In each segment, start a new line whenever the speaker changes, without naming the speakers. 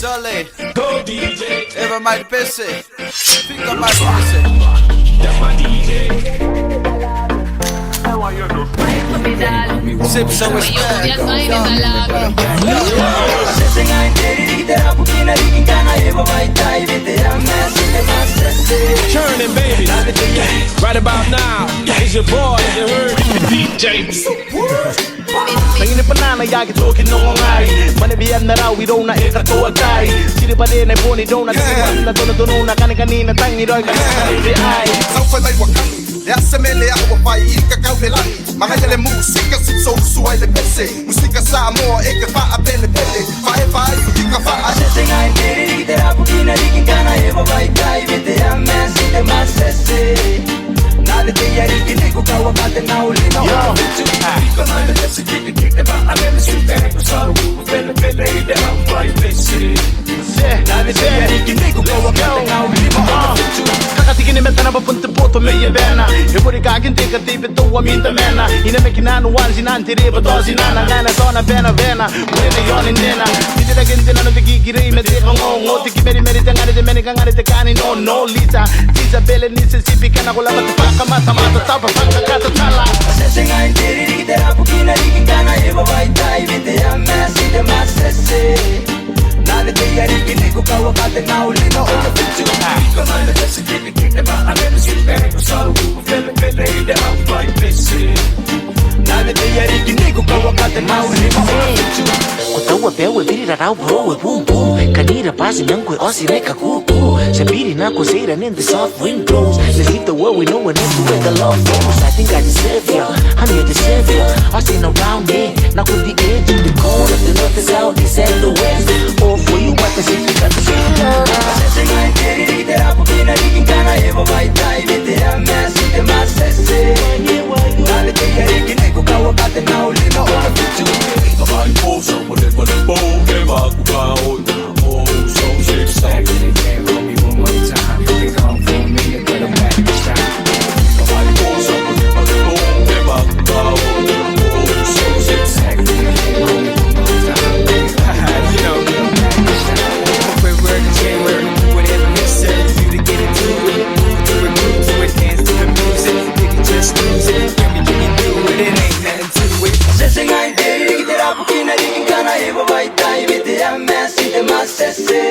Sole, Eva Mai Le Pese, Fika Mai Le Pese. Zipso And Mr.
Turning, baby. Right about now, it's your boy, you heard Djsawoop.
Nangini panana yagi talking no ngai mane biyan na raw iro na ikato agay Kiribati na boni do na na dono na kanina tangi roy ai
Saufa lai wakani le asemele ako pai ika kaulelangi mahayale musika Zipso And Mr musika samoa eka fa apele pele fa ika fa
Sesengai diri tera pukina dikingana eva vai kai vete amesi te masese nade te yari kiniku kawakate na ulina wa bitu Fika Mai Le Pese kikite ba amele super Sawoop pele de Mai Le Pese nade te yari kiniku kawakate na ulina wa bitu
Kakatigin men tana papunta poto me ye bena e bori kagin te katipe to wa minta mena ina me kinanu wan sinante reba to sinana ngana sona vena mune yon indena titira gendena no digire me te ngo tiki meri tangare de meni kangare te kani no lisa bele ni se sipika na kola mata mata tapa fanga kata tala
Sesengai diri tera pukina dikingana eva vai kai vete amesi te masese nade te yari kiniku kawakate na ulina wa bitu Fika Mai Le Pese kikite ba amele super Sawoop pele de Mai Le Pese nade te yari kiniku kawakate na ulina wa bitu
Kutawa bewe biri rarau bro boom boom Kanira pasi nyankwe osi reka kuku Sabiri na kuzeira in the soft wind blows Let's leave the world we know and into where the love flows I think I deserve ya, I'm here to serve ya I seen around me, now with the edge in the corner The north, the south, the east and the west All for you at the city, got the
Sesengai diri tera pukina dikingana eva vai kai vete amesi te masese nade te yari kiniku kawakate na ulina wa bitu Sesengai diri tera pukina dikingana eva vai kai vete amesi te masese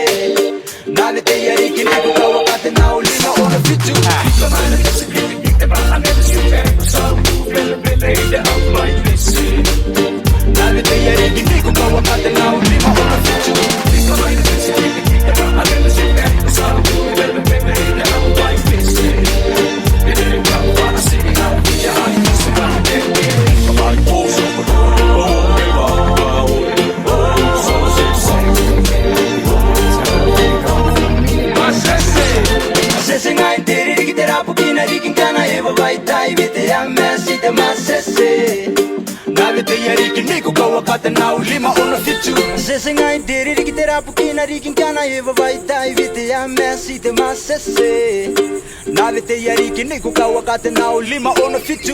nade te yari kiniku kawakate na ulina wa bitu Fika Mai Le Pese kikite ba amele super Sawoop pele de Mai Le Pese nade te yari kiniku kawakate na ulina wa bitu Fika Mai Le Pese kikite ba amele super Sawoop pele de Mai Le Pese Sesengai diri tera pukina dikingana eva vai tai vete amesi te masese nade te yari kiniku kawakate na ulima ona fitu Sesengai diri tera pukina dikingana eva vai tai vete amesi te masese nade te yari kiniku kawakate na ulima ona fitu